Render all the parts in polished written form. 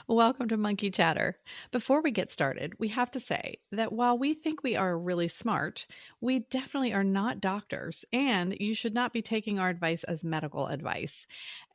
Welcome to Monkey Chatter. Before we get started, we have to say that while we think we are really smart, we definitely are not doctors, and you should not be taking our advice as medical advice.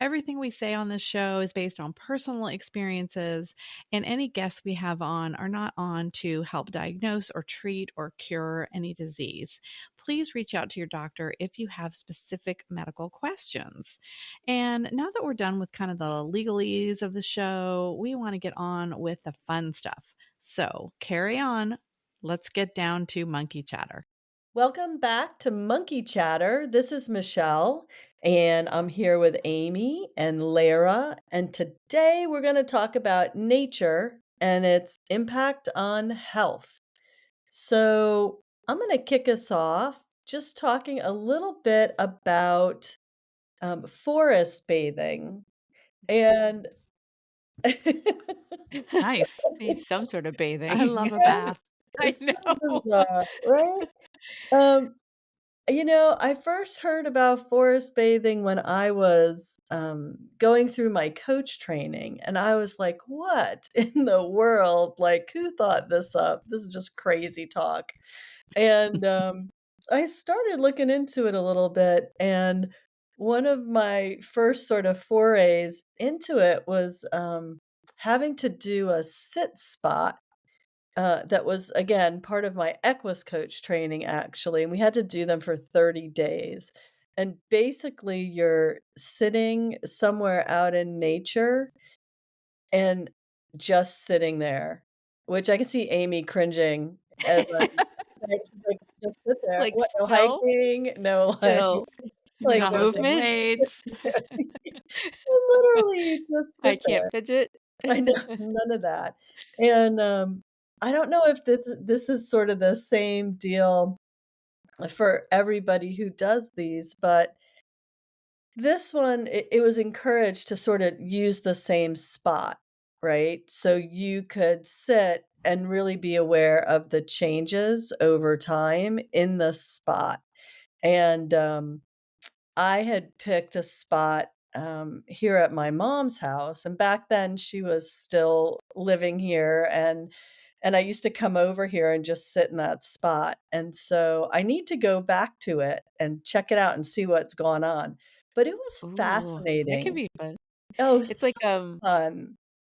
Everything we say on this show is based on personal experiences, and any guests we have on are not on to help diagnose or treat or cure any disease. Please reach out to your doctor if you have specific medical questions. And now that we're done with kind of the legalese of the show, we want to get on with the fun stuff. So carry on. Let's get down to monkey chatter. Welcome back to Monkey Chatter. This is Michelle, and I'm here with Amy and Lara. And today we're going to talk about nature and its impact on health. So I'm going to kick us off just talking a little bit about forest bathing. And Nice. Need some sort of I bathing. love a bath. I it's so know. bizarre, right? Um, I first heard about forest bathing when I was, going through my coach training, and I was like, "What in the world? Like, who thought this up? This is just crazy talk." And, I started looking into it a little bit, and one of my first sort of forays into it was, having to do a sit spot that was, again, part of my Equus coach training, actually, and we had to do them for 30 days. And basically, you're sitting somewhere out in nature and just sitting there, which I can see Amy cringing as she's like, "Just sit there. Like What, no still, hiking? No, like still like, Not no, lifting movement. just sit weights. there." And literally, you just sit I can't there. fidget. I know, none of that. And, I don't know if this is sort of the same deal for everybody who does these, but this one, it was encouraged to sort of use the same spot, right? So you could sit and really be aware of the changes over time in the spot. And, I had picked a spot, here at my mom's house, and back then she was still living here, and I used to come over here and just sit in that spot, and so I need to go back to it and check it out and see what's going on, but it was Ooh, that could fascinating. be fun. Oh, It's so like fun.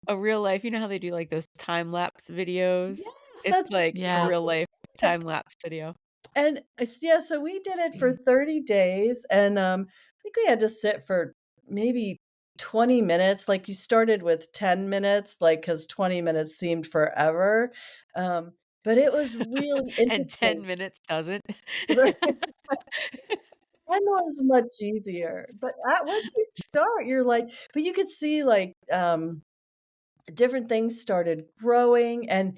a real life. You know how they do like those time lapse videos? Yes, It's that's like a Yeah. real life time lapse video. and it's yeah, so we did it for 30 days, and, I think we had to sit for maybe 20 minutes, like, you started with 10 minutes, like because 20 minutes seemed forever, but it was really And 10 interesting. minutes doesn't. Right. 10 was much easier, but once you start, you're like but you could see, like, different things started growing, and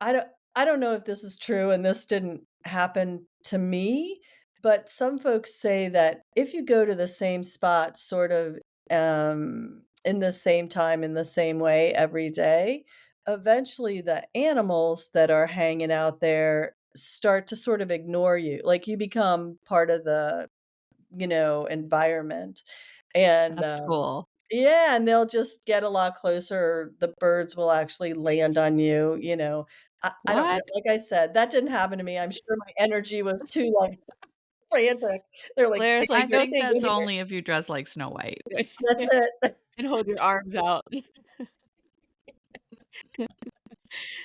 I don't I don't know if this is true, and this didn't happen to me, but some folks say that if you go to the same spot sort of, in the same time, in the same way every day, eventually the animals that are hanging out there start to sort of ignore you, like, you become part of the, environment, and, That's cool. yeah, and they'll just get a lot closer, the birds will actually land on you, I don't know, What? like I said, that didn't happen to me, I'm sure my energy was too, like, frantic. They're like, Claire's "Get I like, your think thing in that's here." only if you dress like Snow White. That's it. and hold your arms out.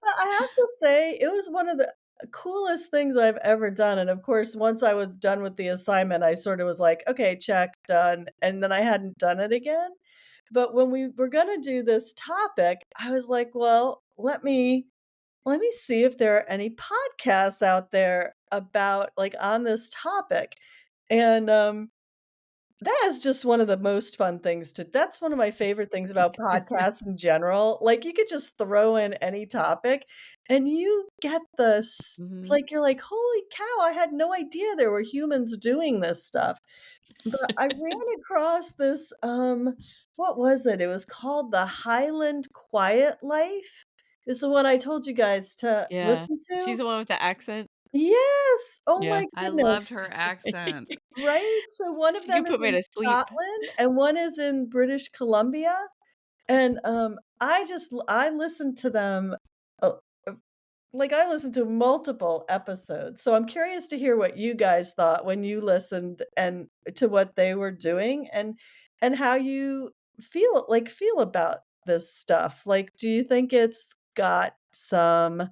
But I have to say, it was one of the coolest things I've ever done, and of course, once I was done with the assignment, I sort of was like, "Okay, check, done," and then I hadn't done it again. But when we were gonna do this topic, I was like, "Well, let me see if there are any podcasts out there about like, on this topic." And, that is just one of the most fun things to that's one of my favorite things about podcasts in general. Like, you could just throw in any topic, and you get Mhm. like, you're like, "Holy cow, I had no idea there were humans doing this stuff." But I ran across this, what was it? It was called the Highland Quietlife. Is the one I told you guys to Yeah. listen She's to. the one with the accent? Yes! Oh Yeah. my I goodness. loved her accent. Right? So one of She can them put is me in to sleep. Scotland and one is in British Columbia, And, I listened to them, uh, uh, like, I listened to multiple episodes, so I'm curious to hear what you guys thought when you listened and to what they were doing and how you feel about this stuff. Like, do you think it's got some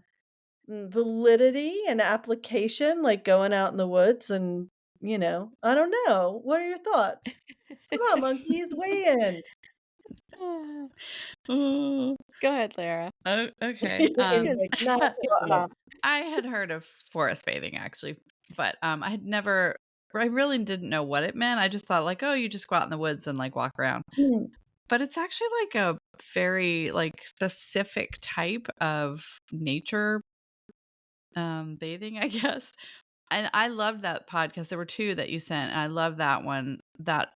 validity and application, like going out in the woods and, I don't know. What are your thoughts? Come on, monkeys, weigh in. Ah, Ooh. go ahead, Lara. Oh, okay. He's like, "Not doing it." I had heard of forest bathing actually, but I had never. I really didn't know what it meant. I just thought like, oh, you just go out in the woods and like walk around. Mm, But it's actually like a very like specific type of nature bathing, I guess. And I loved that podcast. There were 2 that you sent, and I love that one. That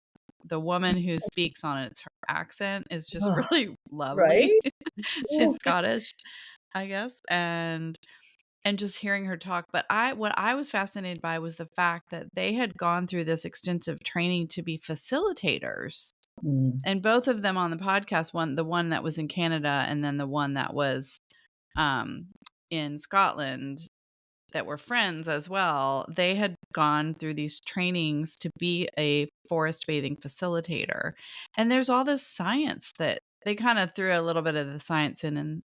the woman who speaks on it, her accent is just ugh, really lovely. right? She's Ooh, Scottish, I guess, and just hearing her talk, but I what I was fascinated by was the fact that they had gone through this extensive training to be facilitators. mm, And both of them on the podcast, the one that was in Canada and then the one that was um in Scotland, that were friends as well, they had gone through these trainings to be a forest bathing facilitator. And there's all this science that they kind of threw a little bit of the science in and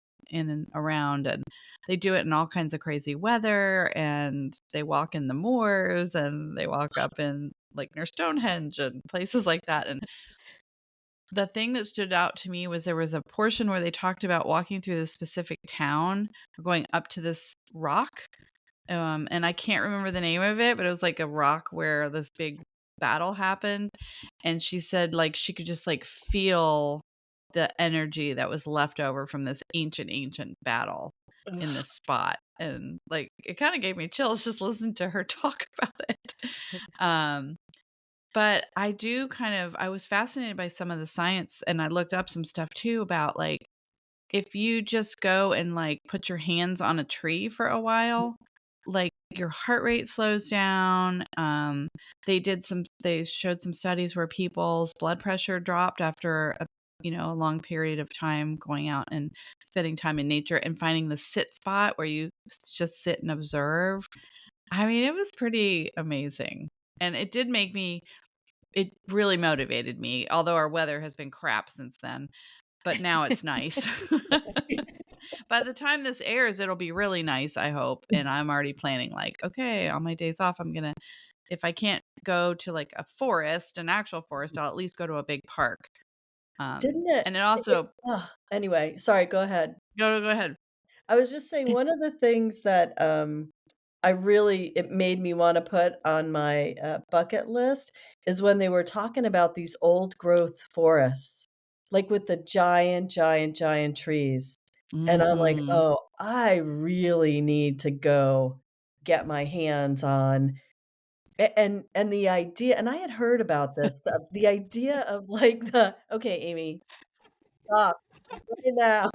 around, and they do it in all kinds of crazy weather, and they walk in the moors and they walk up in like near Stonehenge and places like that. And the thing that stood out to me was there was a portion where they talked about walking through this specific town or going up to this rock, and I can't remember the name of it, but it was like a rock where this big battle happened, and she said, like, she could just, like, feel the energy that was left over from this ancient, ancient battle in ugh, this spot, and, like, it kinda gave me chills just listening to her talk about it. Um, but I was fascinated by some of the science, and I looked up some stuff too about, like, if you just go and, like, put your hands on a tree for a while, like, your heart rate slows down. They showed some studies where people's blood pressure dropped after a long period of time going out and spending time in nature and finding the sit spot where you just sit and observe. I mean, it was pretty amazing, and it really motivated me, although our weather has been crap since then, but now it's nice. By the time this airs, it'll be really nice, I hope, and I'm already planning, like, okay, on my days off, if I can't go to, like, a forest, an actual forest, I'll at least go to a big park. didn't it And it it also ugh, anyway, sorry, go ahead. go ahead. I was just saying one of the things that, it made me wanna put on my, bucket list is when they were talking about these old growth forests, like, with the giant, giant, giant trees, and I'm like, Mhm. "Oh, I really need to go get my hands on." And the idea and I had heard about this, the idea of, like, "Okay, Amy, stop right now."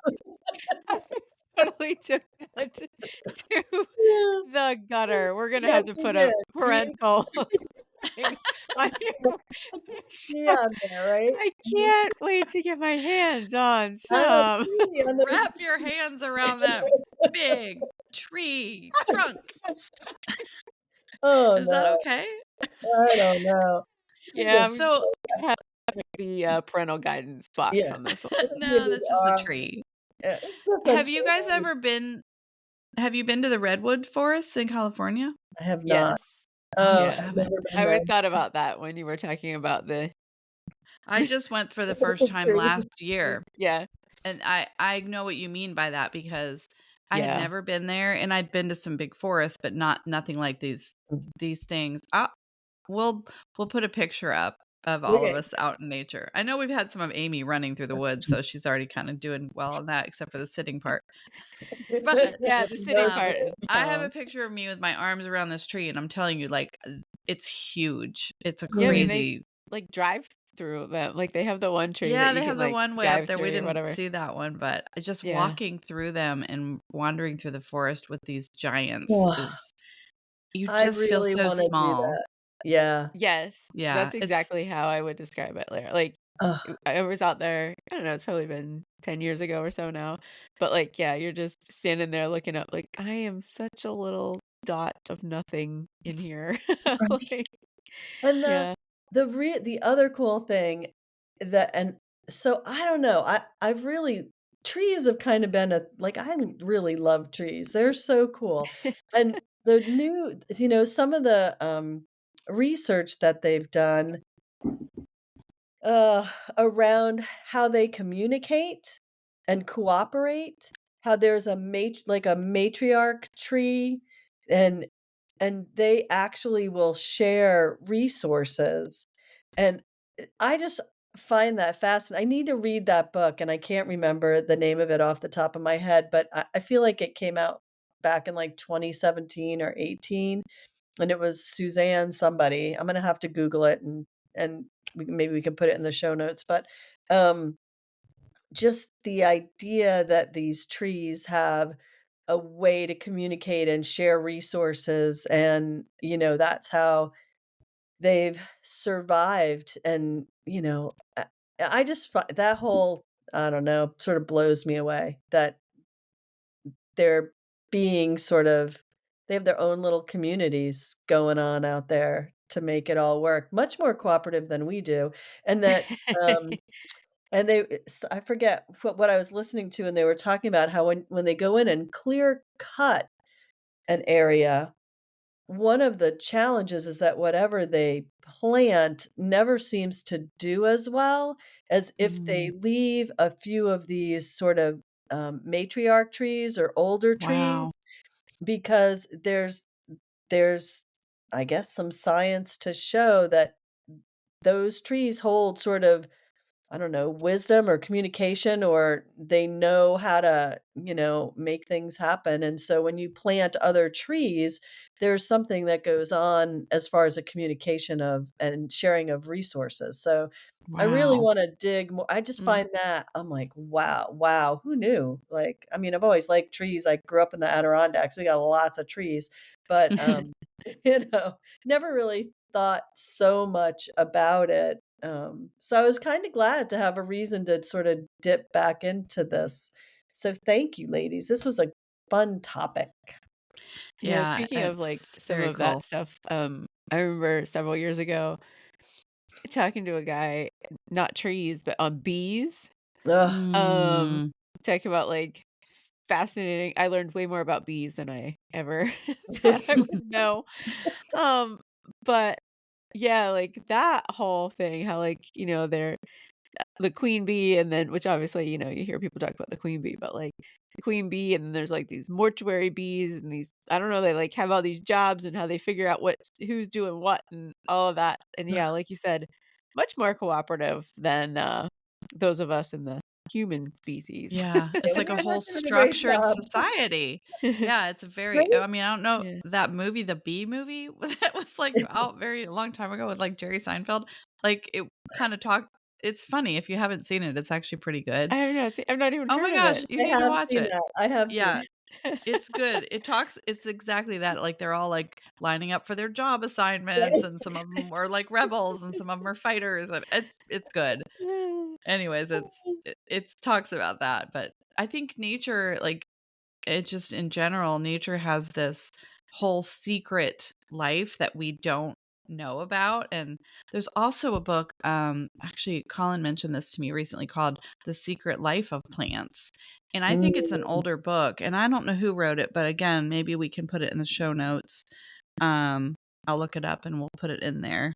I totally took that to Yeah. the gutter. We're gonna have Yes, to you put did. a You parental thing on your me show. on there, right? I Mhm. can't wait to get my hands on I know, some. tree on those Wrap your hands around that big tree trunk. Oh, Is that no, okay? I don't know. I Yeah, just I'm So gonna have the, parental guidance box yeah, on this one. it'll be no, the that's just a arm. tree. Yeah, it's just a Have you guys tree. ever been Have you been to the redwood forests in California? I have not. Yes. Oh, you Oh, I've Yeah. haven't. never been I there. would thought about that when you were talking about the I just went for the first time Trees. last year, yeah. and I know what you mean by that because I had Yeah. never been there, and I'd been to some big forests, but nothing like these things. We'll we'll put a picture up of all of Okay. us out in nature. I know we've had some of Amy running through the woods, so she's already kind of doing well on that, except for the sitting part. But Yeah, the sitting Those part is I have a fun. picture of me with my arms around this tree, and I'm telling you, like, it's huge. It's a Yeah, I mean, mm, they, crazy. like, drive through them. Like, they have the one tree that Yeah, you they can, have the like, one way up drive there. We through or didn't whatever. see that one, but just Yeah. walking through them and wandering through the forest with these giants oh, is you I just feel really so wanna do small. that. Yeah. Yes, Yeah, that's exactly how I would describe it, Lara. Like, Ugh, I was out there, I don't know, it's probably been 10 years ago or so now, but, like, yeah, you're just standing there looking up like, "I am such a little dot of nothing in here." right. Like, And yeah. the other cool thing that and so I don't know, I've really trees have kind of been a like, I really love trees. They're so cool. And the new some of the, research that they've done, around how they communicate and cooperate, how there's a matriarch tree, and they actually will share resources, and I just find that fascinating. I need to read that book, and I can't remember the name of it off the top of my head, but I feel like it came out back in, like, 2017 or 18, and it was Suzanne somebody. I'm gonna have to Google it, and maybe we can put it in the show notes, but, um, just the idea that these trees have a way to communicate and share resources, and, that's how they've survived, and, I just fi that whole I don't know, sort of blows me away that they're being sort of they have their own little communities going on out there to make it all work, much more cooperative than we do, and that, um and I forget what I was listening to, and they were talking about how when they go in and clear cut an area, one of the challenges is that whatever they plant never seems to do as well as if they Mm, leave a few of these sort of, matriarch trees or older wow. trees, because there's, I guess, some science to show that those trees hold sort of, I don't know, wisdom or communication, or they know how to, make things happen. And so when you plant other trees, there's something that goes on as far as a communication of and sharing of resources. So I really Wow. want to dig more. I just Mm. find that I'm like, wow, wow, who knew? Like, I mean, I've always liked trees. I grew up in the Adirondacks. We got lots of trees, but never really thought so much about it. So I was kind of glad to have a reason to sort of dip back into this. So thank you, ladies. This was a fun topic. Yeah, Yeah, speaking of, like, it's some very of that cool. stuff, I remember several years ago talking to a guy, not trees, but on bees, Ugh. um, Mm. talking about, like, fascinating I learned way more about bees than I ever thought I would know, um, but yeah, like, that whole thing, how, like, they're the queen bee and then which obviously, you hear people talk about the queen bee, but, like, the queen bee and then there's, like, these mortuary bees and these I don't know, they, like, have all these jobs and how they figure out who's doing what and all of that, and yeah, like you said, much more cooperative than, those of us in the human species. Yeah, Yeah, it's like a they're not whole doing a great structured job. society. Yeah, it's a very Right? I mean, I don't know Yeah. that movie, The Bee Movie, that was, like, out very long time ago with, like, Jerry Seinfeld, like, it kinda talked it's funny if you haven't seen it, it's actually pretty good. I've not even Oh my heard of gosh, it. you I need to have watch seen it. that. I have seen Yeah, it's good. It's exactly that, like, they're all, like, lining up for their job assignments, that. and some of them are, like, rebels, and some of them are fighters, and it's good. Anyways, it's talks about that, but I think nature, like, it just in general, nature has this whole secret life that we don't know about, and there's also a book, actually, Colin mentioned this to me recently called The Secret Life of Plants, and I think it's an Mm, older book, and I don't know who wrote it, but again, maybe we can put it in the show notes. Um, I'll look it up and we'll put it in there,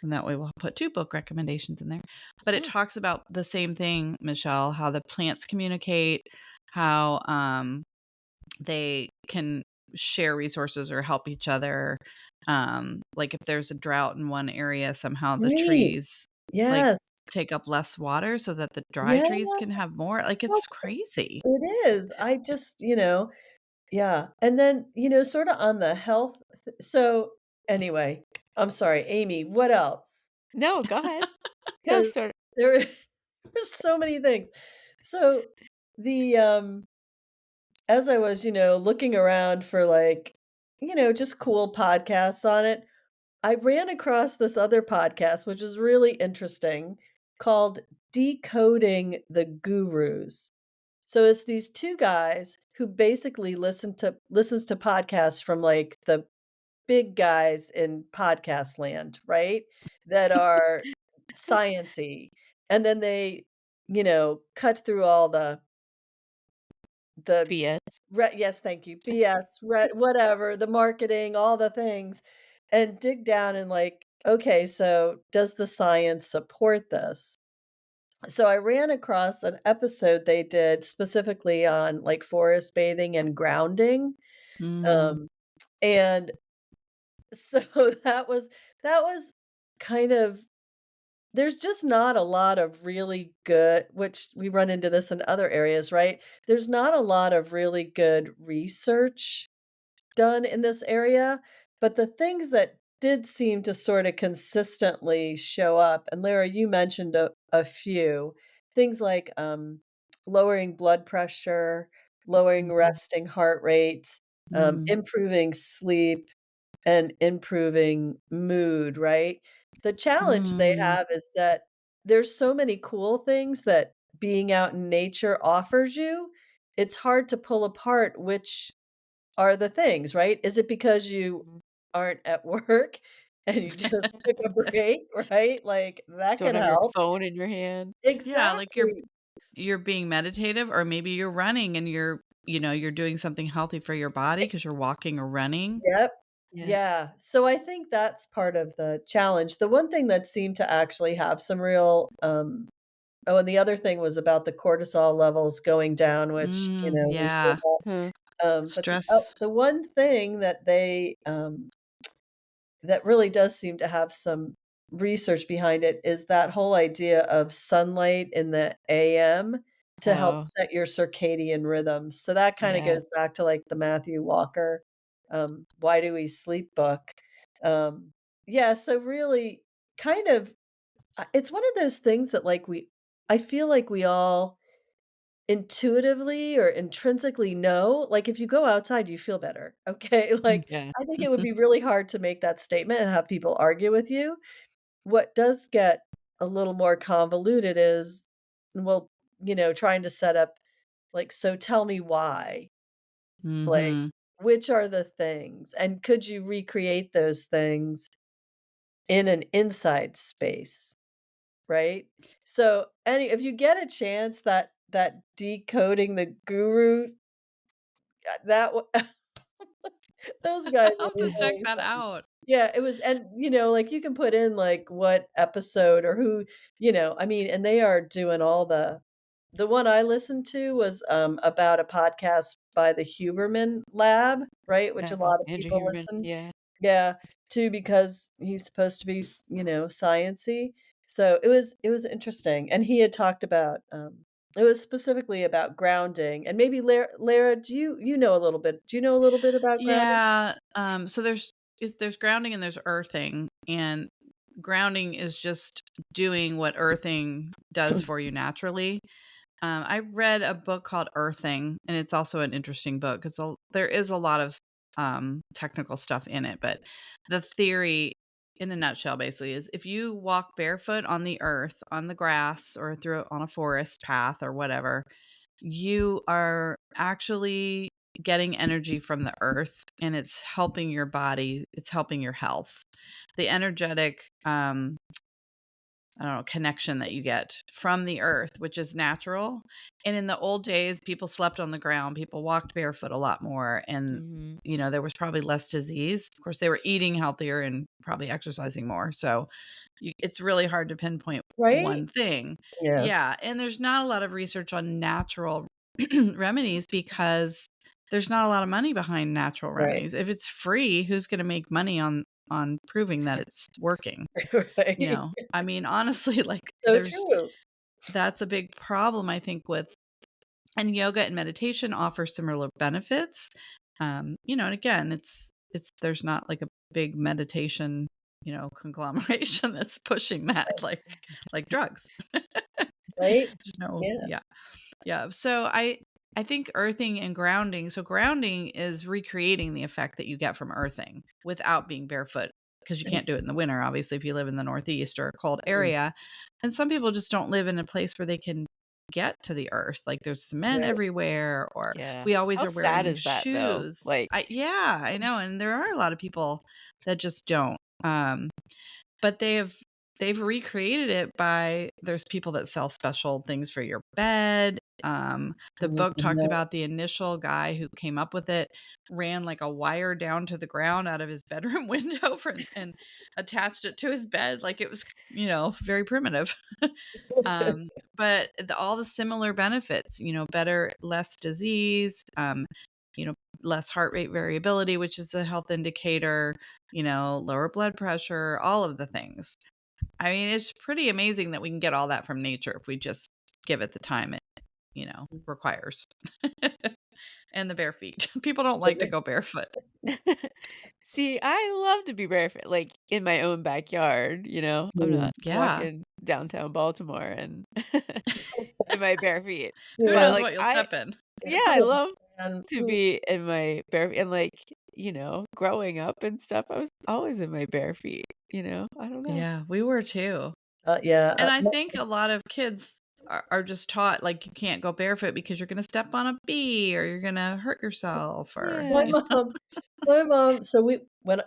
and that way we'll put 2 book recommendations in there. But it Oh, talks about the same thing, Michelle, how the plants communicate, how, they can share resources or help each other. Like if there's a drought in one area, somehow the right. trees like Yes. take up less water so that the dry Yeah, trees can have more. Like well, it's crazy. it is. I just, yeah. And then, sort of on the health so anyway, I'm sorry, Amy, what else? no, go ahead. No, 'Cause sort there there's so many things. So, the, as I was, looking around for, like, just cool podcasts on it, I ran across this other podcast, which is really interesting, called Decoding the Gurus. So it's these 2 guys who basically listens to podcasts from, like, the big guys in podcast land, right? That are science-y, and then they, cut through all the BS. yes, thank you, BS, whatever, the marketing, all the things, and dig down and, like, "Okay, so does the science support this?" So I ran across an episode they did specifically on, like, forest bathing and grounding, Mm, um, and so that was kind of there's just not a lot of really good, which we run into this in other areas, right? There's not a lot of really good research done in this area, but the things that did seem to sort of consistently show up, and Lara, you mentioned a few things like lowering blood pressure, lowering Mhm. resting heart rate, mm, improving sleep, and improving mood, right? The challenge they mm, have is that there's so many cool things that being out in nature offers you. It's hard to pull apart which are the things, right? Is it because you Mhm. aren't at work and you just took a break, right? Like, that Don't could have your help. phone in your hand. yeah, like Exactly. you're being meditative, or maybe you're running and you're doing something healthy for your body E because you're walking or running. Yep. Yeah. Yeah. So I think that's part of the challenge. The one thing that seemed to actually have some real, oh, and the other thing was about the cortisol levels going down, which, we hear Yeah, about, Huh. but stress. the one thing that that really does seem to have some research behind it is that whole idea of sunlight in the AM to help Oh, set your circadian rhythm. So that kinda yes. goes back to, like, the Matthew Walker, "Why Do We Sleep" book. Um, yeah, so really kind of it's one of those things that, like, I feel like we all intuitively or intrinsically know, like, if you go outside, you feel better, okay? Like, Yeah. I think it would be really hard to make that statement and have people argue with you. What does get a little more convoluted is, well, trying to set up, like, "So tell me why." Like, Mhm. which are the things, and could you recreate those things in an inside space, right? So, if you get a chance, that decoding the guru, that wa those guys I'll are have to check really that something. out. Yeah, it was, and, like, you can put in, like, what episode or who, I mean, and they are doing all the one I listened to was, about a podcast by the Huberman Lab, right, which a Oh, lot of Andrew people Huberman. listen. Yeah. Yeah, too, because he's supposed to be, science-y. So it was interesting, and he had talked about, it was specifically about grounding, and maybe Lara, do you know a little bit about grounding? Yeah, so there's grounding and there's earthing, and grounding is just doing what earthing does for you naturally. I read a book called Earthing, and it's also an interesting book because there is a lot of technical stuff in it. But the theory, in a nutshell, basically, is if you walk barefoot on the earth, on the grass, or on a forest path or whatever, you are actually getting energy from the earth, and it's helping your body, it's helping your health. The energetic I don't know, connection that you get from the earth, which is natural. And in the old days, people slept on the ground, people walked barefoot a lot more, and Mhm. there was probably less disease. Of course, they were eating healthier and probably exercising more. So it's really hard to pinpoint Right? one thing. Yeah, Yeah, and there's not a lot of research on natural remedies because there's not a lot of money behind natural right, remedies. If it's free, who's going to make money on proving that it's working? right. I mean, honestly, like, So true. that's a big problem, I think, and yoga and meditation offer similar benefits. And again, there's not like a big meditation, conglomeration that's pushing that like drugs. Right? There's no, Yeah, yeah. Yeah. So I think earthing and grounding. So grounding is recreating the effect that you get from earthing without being barefoot because you can't do it in the winter, obviously, if you live in the Northeast or a cold area. And some people just don't live in a place where they can get to the earth. Like there's cement Right. everywhere, or Yeah. we always How are sad wearing is that though? shoes. Like, Yeah, I know. And there are a lot of people that just don't. But they've recreated it by there's people that sell special things for your bed. The Oh, book talked no. about the initial guy who came up with it, ran like a wire down to the ground out of his bedroom window and attached it to his bed like it was, very primitive. Um, but all the similar benefits, better, less disease, you know, less heart rate variability, which is a health indicator, lower blood pressure, all of the things. I mean, it's pretty amazing that we can get all that from nature if we just give it the time it, requires. And the bare feet. People don't like to go barefoot. see, I love to be barefoot, like, in my own backyard, you know? I'm Mm. not Yeah. walking downtown Baltimore and in my bare feet. Who But, knows Yeah. like, what you'll step in? yeah, Who I knows, love man? to be in my bare and, like, growing up and stuff, I was always in my bare feet, you know? I don't know. Yeah, we were too. Yeah, And I think a lot of kids are just taught, like, you can't go barefoot because you're gonna step on a bee or you're gonna hurt yourself or, my Yeah. mom my mom so we when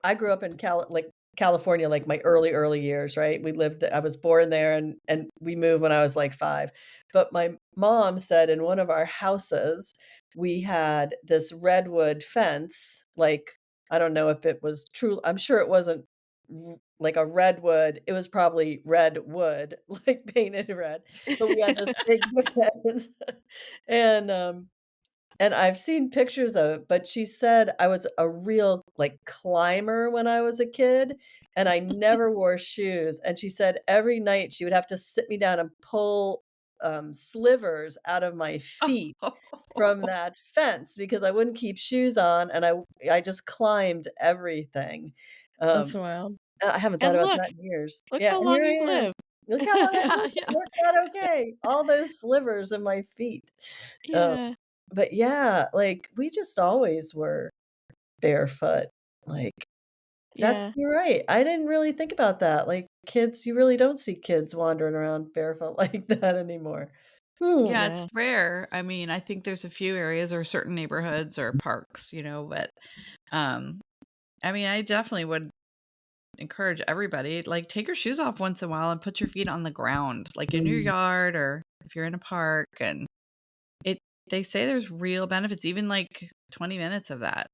I grew up in California, like, my early years, right? I was born there and we moved when I was, like, 5. But my mom said in one of our houses, we had this redwood fence, like, I don't know if it was true I'm sure it wasn't r like a redwood, it was probably red wood, like, painted red, but we had this big fence, and, um and I've seen pictures of it, but she said I was a real, like, climber when I was a kid, and I never wore shoes, and she said every night she would have to sit me down and pull, slivers out of my feet from that fence because I wouldn't keep shoes on, and I just climbed everything. That's Um, wild. I haven't thought And about look, that in years. look Yeah, how and long here you've I am. lived. Look how long I Yeah, lived, it yeah. worked out okay. All those slivers in my feet. Um Yeah, but yeah, like, we just always were barefoot, like, that's yeah, you're right, I didn't really think about that, like, kids you really don't see kids wandering around barefoot like that anymore. Hmm. Yeah, yeah, it's rare. I mean, I think there's a few areas or certain neighborhoods or parks, but, um, I mean, I definitely would encourage everybody, like, take your shoes off once in a while and put your feet on the ground, like, in your Mm. yard or if you're in a park, and it they say there's real benefits, even, like, 20 minutes of that,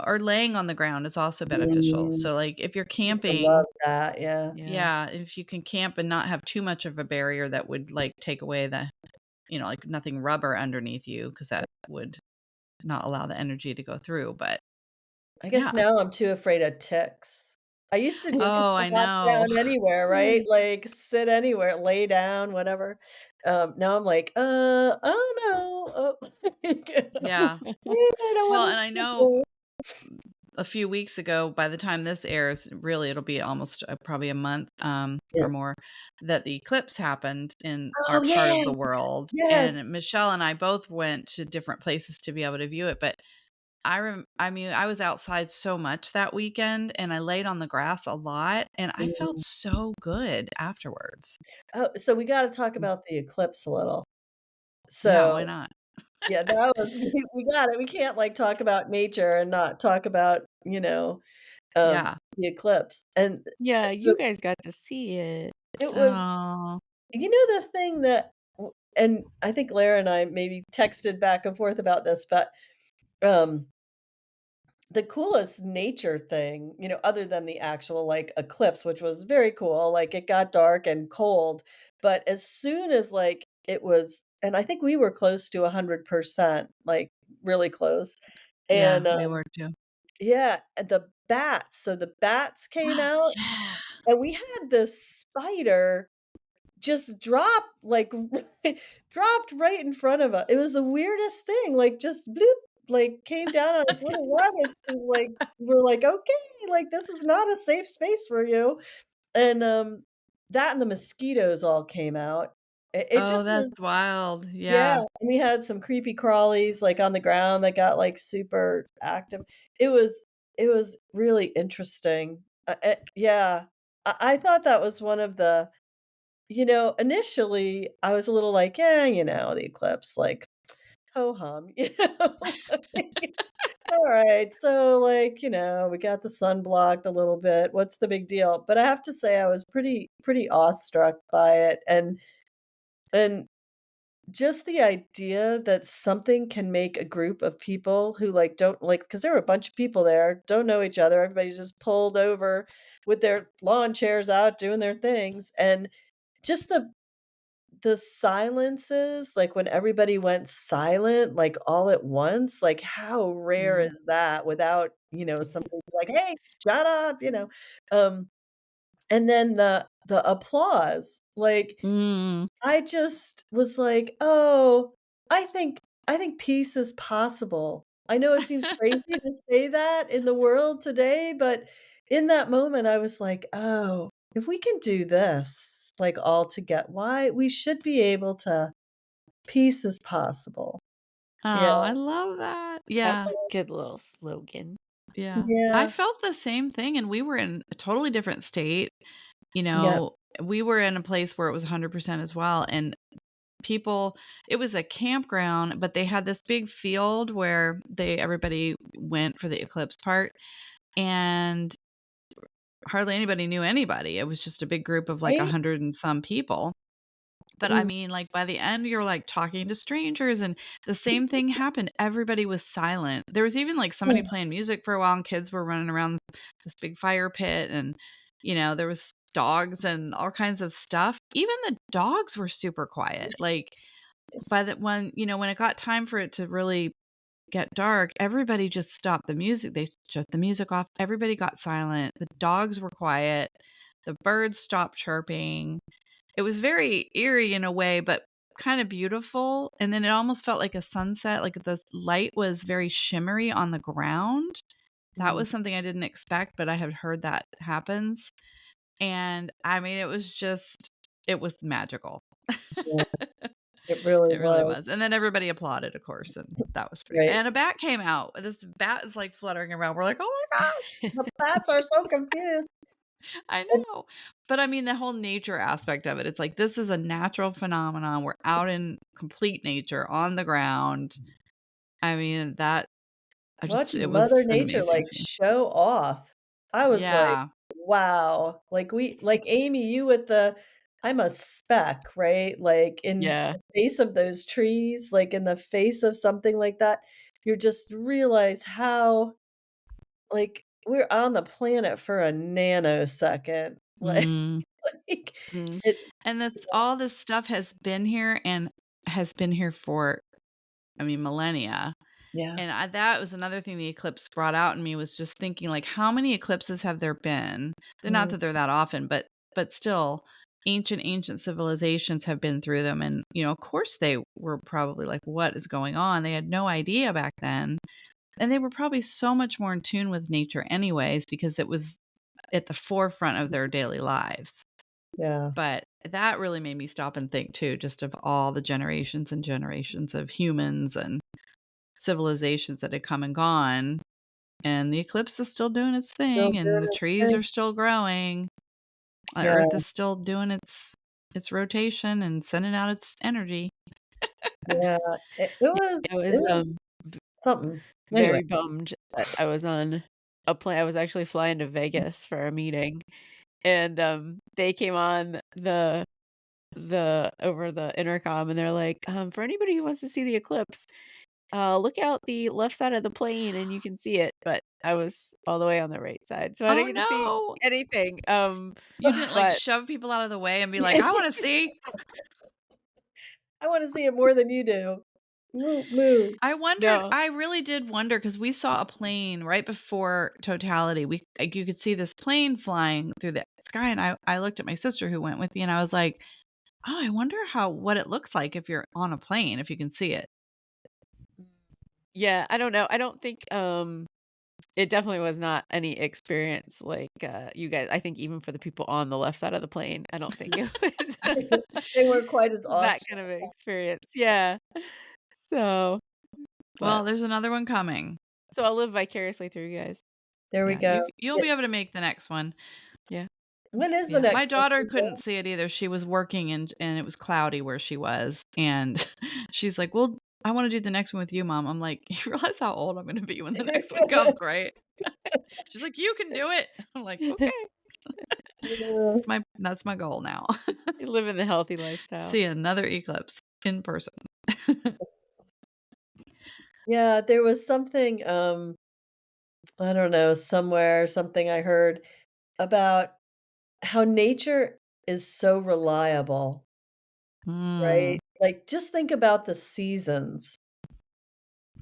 or laying on the ground is also beneficial. Mm. So, like, if you're Used to love camping, that, yeah. yeah, yeah, if you can camp and not have too much of a barrier that would, like, take away like, nothing rubber underneath you, because that would not allow the energy to go through, but I guess yeah. now I'm too afraid of ticks. I used to just Oh, I hop know. down anywhere, right? right. Like, sit anywhere, lay down, whatever. Now I'm like, oh, no, oh." Yeah. Maybe I don't Well, wanna and I sit know there. a few weeks ago, by the time this airs, really, it'll be almost, probably a month, Yeah. or more, that the eclipse happened in our Oh, part of yeah, the world, yes. and Michelle and I both went to different places to be able to view it, but I mean, I was outside so much that weekend, and I laid on the grass a lot, and I felt Mm. so good afterwards. Oh, so we gotta talk about the eclipse a little. Yeah, why So, not? yeah, that was we got it. We can't, like, talk about nature and not talk about, Yeah. the eclipse, and Yeah, so you guys got to see it. it was Oh. the thing that and I think Lara and I maybe texted back and forth about this, but, um, the coolest nature thing, other than the actual, like, eclipse, which was very cool, like, it got dark and cold, but as soon as, like, it was and I think we were close to 100%, like, really close, Yeah, and, we were too. yeah, and the bats came out, Yeah. and we had this spider just dropped, like, dropped right in front of us. It was the weirdest thing, like, just bloop, like, came down on its little rabbits, it was like we're like, "Okay, like, this is not a safe space for you." And, that and the mosquitoes all came out. It Oh, just that's was wild. yeah, Yeah. and we had some creepy crawlies, like, on the ground that got, like, super active. It was it was really interesting. Yeah. I thought that was one of the initially, I was a little like, "Yeah, the eclipse, like, ho hum," like, "Alright, so, like, we got the sun blocked a little bit, what's the big deal?" But I have to say I was pretty awestruck by it, and just the idea that something can make a group of people who, like, don't like, because there were a bunch of people there, don't know each other, everybody's just pulled over with their lawn chairs out doing their things, and just the silences, like, when everybody went silent, like, all at once, like, how rare Mm. is that without, somebody like, "Hey, shut up," Um, and then the applause, like, Mm. I just was like, "Oh, I think peace is possible." I know it seems crazy to say that in the world today, but in that moment, I was like, "Oh, if we can do this, like, all toget why we should be able to peace is possible." Oh, Yeah, I love that. That's Yeah. a good little slogan. Yeah. I yeah, felt the same thing, and we were in a totally different state, you yeah, know, we were in a place where it was 100% as well, and people it was a campground, but they had this big field where everybody went for the eclipse part, and hardly anybody knew anybody. It was just a big group of, like, right? 100 and some people. But, I Mm, mean, like, by the end, you're, like, talking to strangers, and the same thing happened. Everybody was silent. There was even, like, somebody yeah, playing music for a while, and kids were running around this big fire pit, and, there was dogs and all kinds of stuff. Even the dogs were super quiet. Like, by just the when it got time for it to really get dark, everybody just stopped the music. They shut the music off. Everybody got silent. The dogs were quiet. The birds stopped chirping. It was very eerie in a way, but kind of beautiful, and then it almost felt like a sunset, like the light was very shimmery on the ground. That mm, was something I didn't expect, but I had heard that happens, and, I mean, it was magical. yeah, it really It really was, was, and then everybody applauded, of course, and that was pretty right. and a bat came out. This bat is, like, fluttering around. We're like, "Oh my gosh." The bats are so confused. I And know. But I mean, the whole nature aspect of it, it's like this is a natural phenomenon. We're out in complete nature on the ground. I mean, it watching Mother was an Nature, amazing like, thing. show off, I was like, Yeah. "Wow." Like, Amy, you with the I'm a speck, right? Like, in Yeah. the face of those trees, like, in the face of something like that, you just realize how, like, we're on the planet for a nanosecond. Like Mm. like, Mm. it's And all this stuff has been here and has been here for, I mean, millennia. yeah, And that was another thing the eclipse brought out in me was just thinking, like, how many eclipses have there been? They're not mm, that they're that often, but still, ancient civilizations have been through them, and of course they were probably like, "What is going on?" They had no idea back then, and they were probably so much more in tune with nature, anyways, because it was at the forefront of their daily lives. yeah, But that really made me stop and think too, just of all the generations and generations of humans and civilizations that had come and gone, and the eclipse is still doing its still thing, and doing the its trees thing. are still growing. The Earth Yeah, is still doing its rotation and sending out its energy. yeah, it I it was, was something. Anyway. very bummed that I was on a plane. I was actually flying to Vegas for a meeting, and, they came on the over the intercom, and they're like, "For anybody who wants to see the eclipse, look out the left side of the plane and you can see it," but I was all the way on the right side, so I Oh, didn't get to see no. anything, You didn't, like, but shove people out of the way and be like, "I wanna see." I wanna see it more than you do. Moo. no. I really did wonder because we saw a plane right before totality. You could see this plane flying through the sky, and I looked at my sister who went with me, and I was like, "Oh, I wonder what it looks like if you're on a plane, if you can see it." Yeah, I don't know, I don't think, it definitely was not any experience like, you guys I think even for the people on the left side of the plane, I don't think it was They weren't quite as that awestruck. kind of experience, yeah. So, but Well, there's another one coming. so I'll live vicariously through you guys. There we Yeah, go. you'll Yeah. be able to make the next one. Yeah. When is the Yeah, next my one, daughter couldn't Tuesday? see it either. She was working and it was cloudy where she was, and she's like, "Well, I wanna do the next one with you, mom." I'm like, "You realize how old I'm gonna be when the next one comes, right?" She's like, "You can do it." I'm like, "Okay." Yeah. That's my goal now. You're living the healthy lifestyle. See another eclipse in person. Yeah, there was something, I don't know, somewhere, something I heard about how nature is so reliable, Mm. right? Like, just think about the seasons.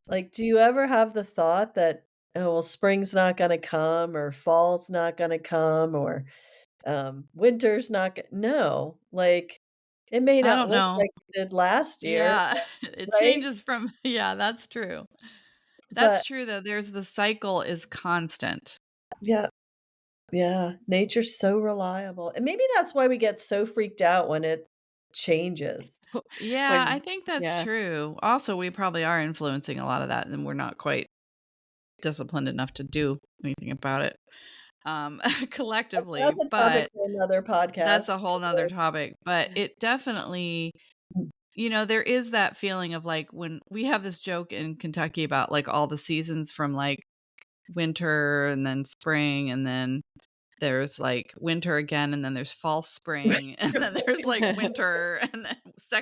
Like, do you ever have the thought that, "Oh, well, spring's not gonna come or fall's not gonna come or, winter's not go" No, like, it may I not don't look know. like it did last year, Yeah, it right? changes from yeah, that's true. That's But true, though, there's the cycle is constant. yeah, yeah, nature's so reliable, and maybe that's why we get so freaked out when it changes. Yeah, I When think that's yeah. true. Also, we probably are influencing a lot of that, and we're not quite disciplined enough to do anything about it, um, That's collectively, a topic but for another that's podcast a whole for 'nother topic, but it definitely sure. there is that feeling of, like, when we have this joke in Kentucky about, like, all the seasons from, like, winter and then spring, and then there's, like, winter again, and then there's false spring, and then there's, like, winter, and then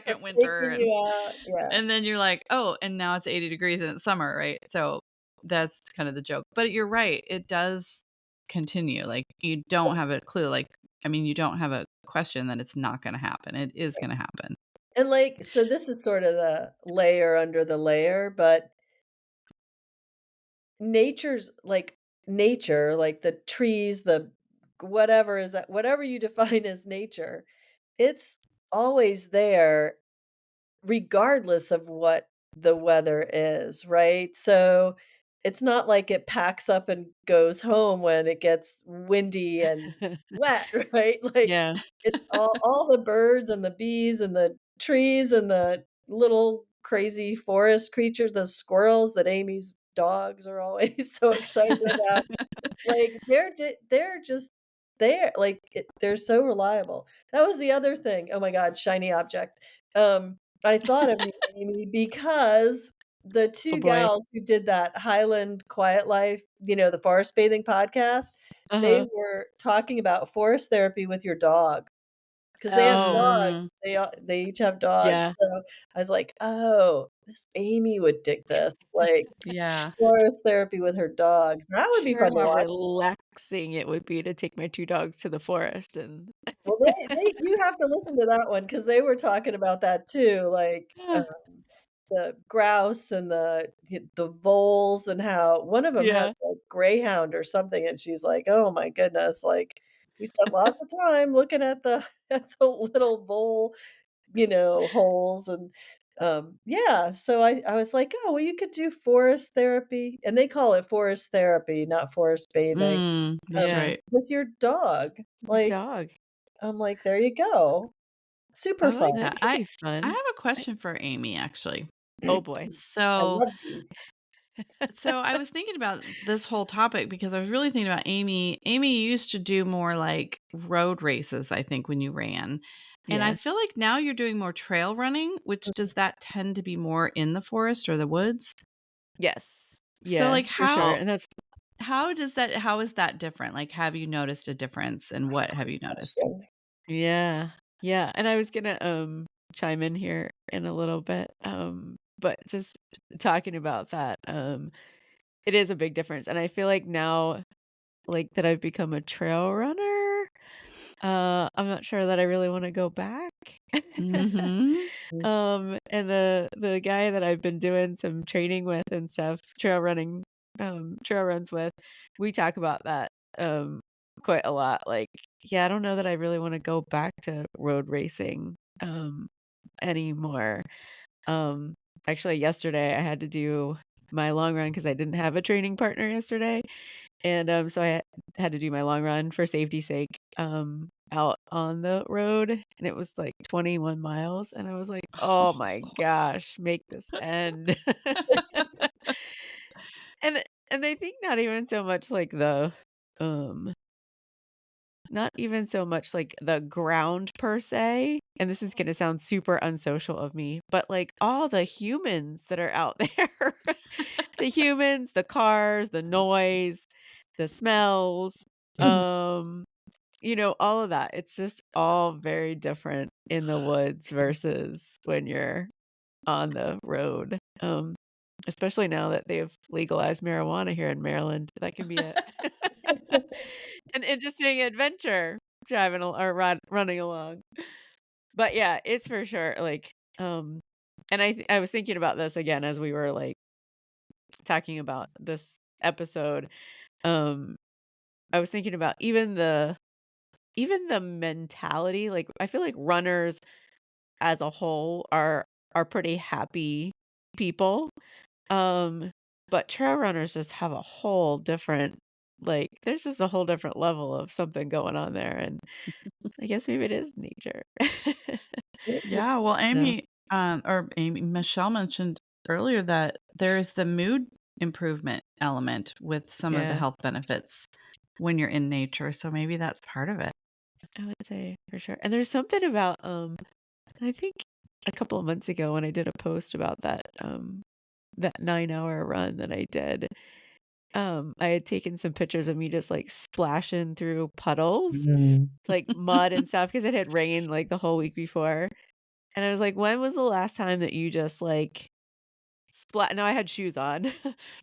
They're second winter, faking you out, yeah. and then you're like, "Oh, and now it's 80 degrees and it's summer," right? So, that's kind of the joke, but you're right, it does continue, like, you don't have a clue, like, I mean, you don't have a question that it's not gonna happen, it is gonna happen. And, like, so this is sort of the layer under the layer, but nature's like nature, like the trees, the whatever is that whatever you define as nature, it's always there regardless of what the weather is, right? So, it's not like it packs up and goes home when it gets windy and wet, right? Like, Yeah. it's all the birds and the bees and the trees and the little crazy forest creatures, the squirrels that Amy's dogs are always so excited about. Like, they're just there, like, they're so reliable. That was the other thing, oh my god, shiny object. I thought of you, Amy, because the Oh 2 boy. gals who did that Highland Quietlife, the forest bathing podcast, they Uh-huh. were talking about forest therapy with your dog, because they have Oh, Mm, dogs, they each have dogs, yeah. so I was like, "Oh, this Amy would dig this," like, yeah. forest therapy with her dogs, that would be Sure fun to how watch. relaxing it would be to take my 2 dogs to the forest and Well, they you have to listen to that one because they were talking about that too, like, the grouse and the voles and how one of them has, Yeah. like, greyhound or something, and she's like, "Oh my goodness," like, "We spent lots of time looking at the at the little vole, holes," and, yeah, so I was like, "Oh, well, you could do forest therapy," and they call it forest therapy, not forest bathing, That's Yeah. right. with your dog, Your like, dog. I'm like, "There you go." Super Oh, fun. Yeah, that could I be I fun. have a I question for Amy, actually. oh boy. I So love these. so I was thinking about this whole topic because I was really thinking about Amy. Amy used to do more like road races, I think, when you ran. And I Yeah. feel like now you're doing more trail running, which does that tend to be more in the forest or the woods? Yes. So Yeah, like for sure, how and that's how is that different? Like have you noticed a difference and what have you noticed? Question. yeah. Yeah, and I was gonna, chime in here in a little bit, but just talking about that, it is a big difference, and I feel like now, like, that I've become a trail runner, I'm not sure that I really wanna go back. Mhm. Mm, And the guy that I've been doing some training with and stuff, trail runs with, we talk about that, quite a lot, like, yeah, I don't know that I really wanna go back to road racing, anymore. Um, Actually, yesterday, I had to do my long run because I didn't have a training partner yesterday, and, so I had to do my long run for safety's sake, out on the road, and it was, like, 21 miles, and I was like, "Oh my gosh, make this end." And And I think not even so much like um not even so much like the ground per se, and this is gonna sound super unsocial of me, but like all the humans that are out there. The humans, the cars, the noise, the smells, um, all of that. It's just all very different in the woods versus when you're on the road. Especially now that they've legalized marijuana here in Maryland, that can be an interesting adventure driving or running along. But yeah, it's for sure like and I was thinking about this again as we were like talking about this episode. Um I was thinking about even the mentality, like I feel like runners as a whole are pretty happy people. Um, but trail runners just have a whole different like there's just a whole different level of something going on there, and I guess maybe it is nature. Yeah, well, So, Michelle mentioned earlier that there's the mood improvement element with some of the yeah, health benefits when you're in nature, so maybe that's part of it. I would say for sure. And there's something about I think a couple of months ago when I did a post about that 9-hour run that I did. I had taken some pictures of me just, like, splashing through puddles, Mm. like mud and stuff, because it had rained, like, the whole week before, and I was like, "When was the last time that you just, like, now I had shoes on,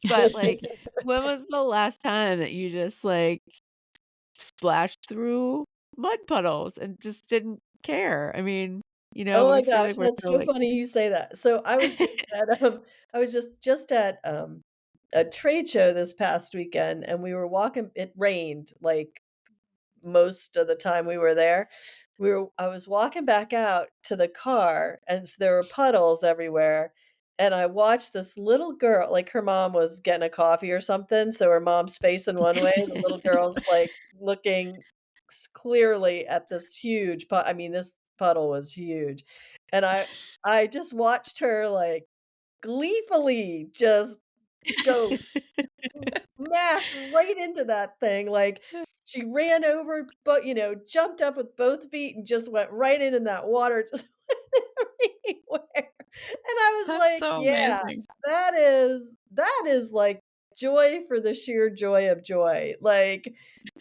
but, like, when was the last time that you just, like, splashed through mud puddles and just didn't care?" I mean, Oh I my feel gosh, like we're that's so, so like funny you say that. So I was just at, I was just at, a trade show this past weekend, and we were walking it rained, like, most of the time we were there. I was walking back out to the car, and there were puddles everywhere, and I watched this little girl, like, her mom was getting a coffee or something, so her mom's facing one way, the little girl's, like, looking clearly at this huge I mean, this puddle was huge, and I just watched her, like, gleefully just go smash right into that thing, like, she ran over, but, jumped up with both feet and just went right in that water just went everywhere, and I was That's like, so "Yeah, amazing. that is, like, joy for the sheer joy of joy," like,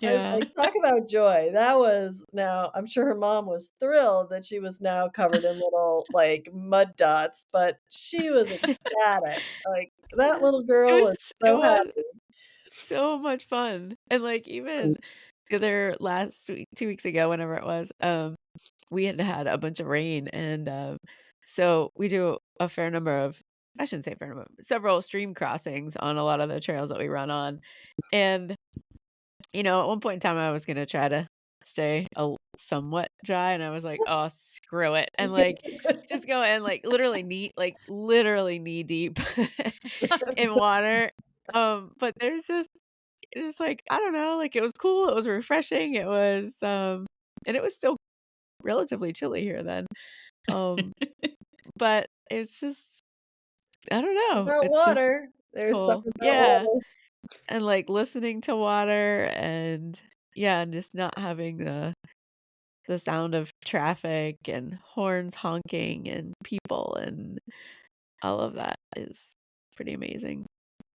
I was yeah. like, "Talk about joy." That was now, I'm sure her mom was thrilled that she was now covered in little, like, mud dots, but she was ecstatic, like, that little It girl was was it so was happy. so much fun, and, like, even the other last week 2 weeks ago, whenever it was, we had had a bunch of rain, and, so we do a fair number of I shouldn't say a fair number, several stream crossings on a lot of the trails that we run on, and, at one point in time, I was gonna try to stay somewhat dry, and I was like, "Oh, screw it," and, like, just go in, like, literally knee deep in water, but it's like, I don't know, like, it was cool, it was refreshing, it was, and it was still relatively chilly here then, um, but it's just I don't know, About it's just water. it's There's cool. something about Yeah, water. and, like, listening to water and yeah, and just not having the sound of traffic and horns honking and people and all of that is pretty amazing.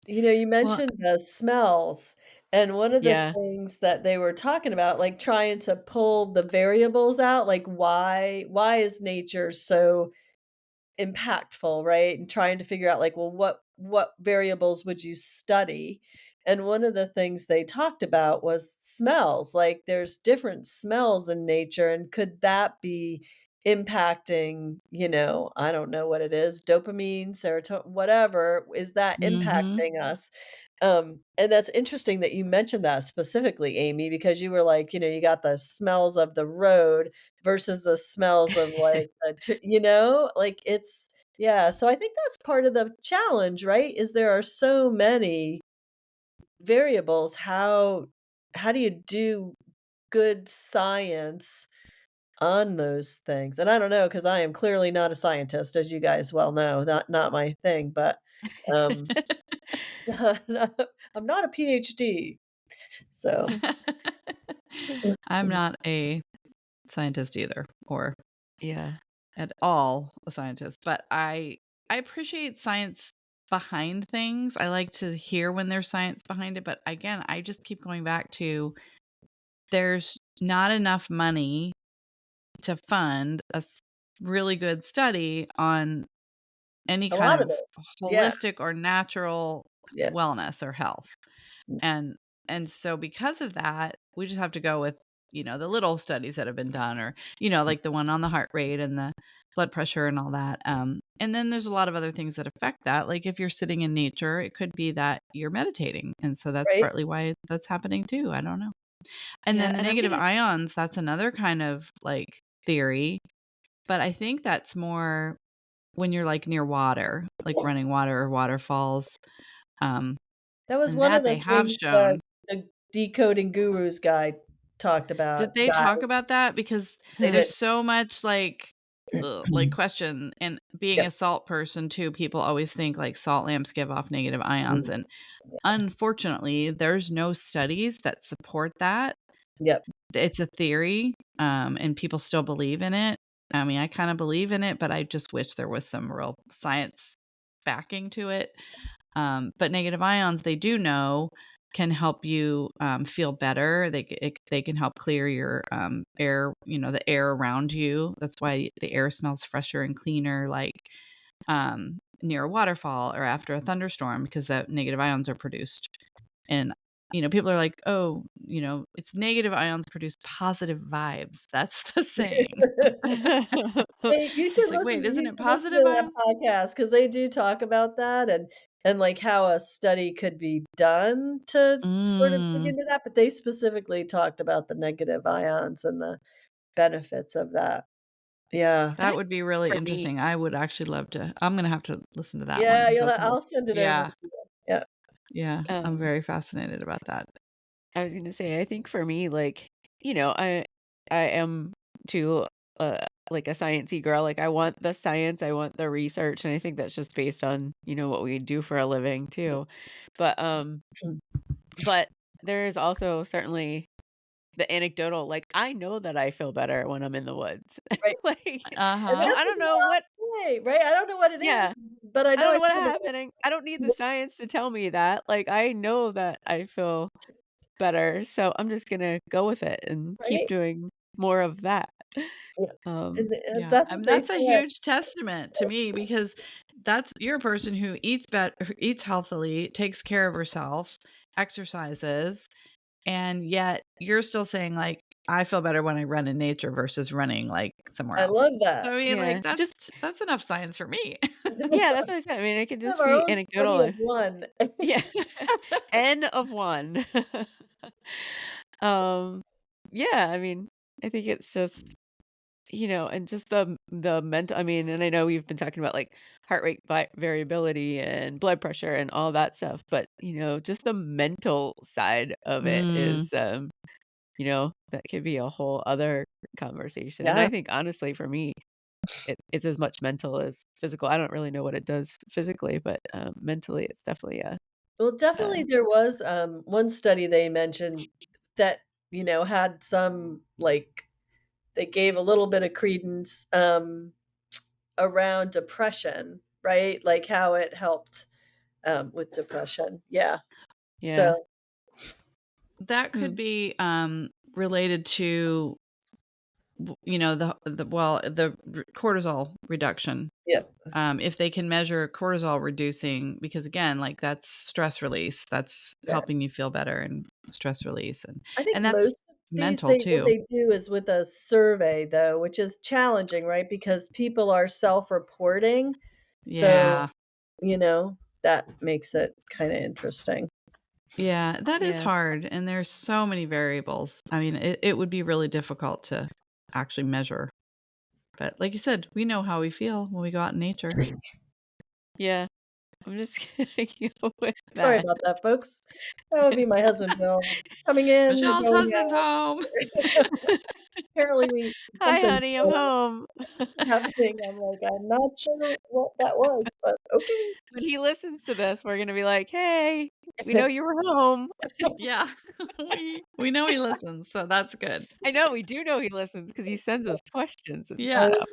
You Well, mentioned the smells, and one of the Yeah. things that they were talking about, like, trying to pull the variables out, like, why is nature so impactful, right? And trying to figure out like, well, what variables would you study? And one of the things they talked about was smells. Like there's different smells in nature and could that be impacting, I don't know what it is, dopamine, serotonin, whatever, is that mhm. impacting us? And that's interesting that you mentioned that specifically, Amy, because you were like, you got the smells of the road versus the smells of, like, like, it's yeah, so I think that's part of the challenge, right? Is there are so many variables. How do you do good science on those things? And I don't know, because I am clearly not a scientist, as you guys well know, not my thing, but, um I'm not a PhD, so I'm not a scientist either, or Yeah. at all a scientist, but I appreciate science behind things. I like to hear when there's science behind it, but again, I just keep going back to there's not enough money to fund a really good study on any a kind lot of of this. Yeah, holistic or natural yeah, wellness or health. And so because of that, we just have to go with, the little studies that have been done, or, like the one on the heart rate and the blood pressure and all that. And then there's a lot of other things that affect that. Like if you're sitting in nature, it could be that you're meditating. And so that's right? partly why that's happening too. I don't know. And Yeah, then the and I'm negative gonna ions, that's another kind of like theory, but I think that's more when you're like near water, like running water or waterfalls. Um, That was and one of that the they have things the shown. the decoding gurus guy talked Did about, they talk guys. about that? Because They there's didn't. so much like question, and being a Yep, salt person too, people always think like salt lamps give off negative ions. mm, And unfortunately, there's no studies that support that. yep, It's a theory, and people still believe in it. I mean, I kind of believe in it, but I just wish there was some real science backing to it. But negative ions, they do know can help you feel better. They can help clear your air, the air around you. That's why the air smells fresher and cleaner, like near a waterfall or after a thunderstorm, because that negative ions are produced. And people are like, oh, it's negative ions produce positive vibes. That's the saying. Hey, It's like, wait, isn't you it should listen positive to that ions? podcast because they do talk about that and, like, how a study could be done to sort of dig Mm. into that, but they specifically talked about the negative ions and the benefits of that. Yeah. and That I would be really for me, interesting. I would actually love to. I'm gonna have to listen to that one Yeah, because that sounds. I'll send it over Yeah, to you. Yeah. yeah. I'm um, very fascinated about that. I was gonna say, I think for me, like, I am too, like a sciencey girl. Like, I want the science, I want the research, and I think that's just based on, what we do for a living too. But, but there is also certainly the anecdotal, like, I know that I feel better when I'm in the woods. Right, Like, and Uh-huh. I that's what don't we know all what say, right? I don't know what it is, yeah, but I I know don't I know what's feel happening. I don't need the better, science to tell me that. Like, I know that I feel better, so I'm just gonna go with it and keep right? doing more of that. Yeah, Um, Yeah. that's I mean, what they that's a say. huge testament to me, because you're a person who eats healthily, takes care of herself, exercises, and yet you're still saying like, I feel better when I run in nature versus running like somewhere I love else. So that. I mean, like yeah, just that's enough science for me. yeah, that's what I said. I mean, it could We have just our be own anecdotal study of if one. yeah. N of 1. Um, yeah, I mean, I think it's just, and just the mental I mean, and I know we've been talking about, like, heart rate variability and blood pressure and all that stuff, but, just the mental side of it Mm, is, that could be a whole other conversation, and I Yeah. think honestly for me, it's as much mental as physical. I don't really know what it does physically, but, mentally, it's definitely Well, a definitely there was, one study they mentioned that, had some, like they gave a little bit of credence, around depression, right? Like, how it helped, with depression. Yeah. yeah. So, that could Mm, be related to the cortisol reduction. yeah, If they can measure cortisol reducing, because again, like that's stress release, that's yeah. helping you feel better and stress release, I think and that's most of these mental what too. they do is with a survey though, which is challenging, right? Because people are self-reporting. So, Yeah. that makes it kinda interesting. Yeah, that is yeah. hard, and there's so many variables. I mean, it would be really difficult to actually measure, but like you said, we know how we feel when we go out in nature. Yeah. I'm just gonna go with Sorry that. about that, folks. That would be my husband, Bill, coming in, Michelle's going husband's home. out. apparently we "Hi, something honey, I'm home." was happening. I'm like, "I'm not sure what that was, but okay." When he listens to this, we're gonna be like, "Hey, we know you were home." Yeah. We know he listens, so that's good. I know, we do know he listens because he sends us questions and Yeah. stuff.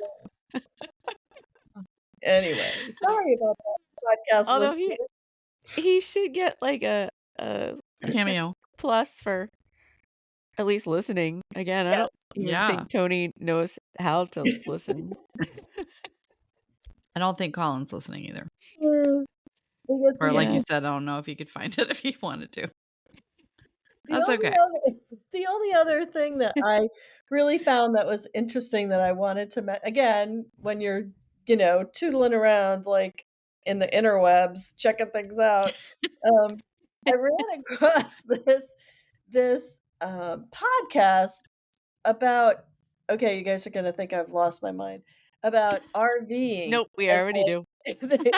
Anyway, sorry about that, podcast Although listeners. he should get, like, a check Cameo. plus for at least listening. Again, I don't Yes. even Yeah. think Tony knows how to listen. I don't think Colin's listening either. We get to Or like use you Yeah. said, I don't know if he could find it if he wanted to. the That's only okay. other the only other thing that I really found that was interesting that I wanted to again, when you're, tootling around, like, in the interwebs, checking things out, um, I ran across this podcast about okay, you guys are gonna think I've lost my mind, about RVing, Nope, we and, already do. they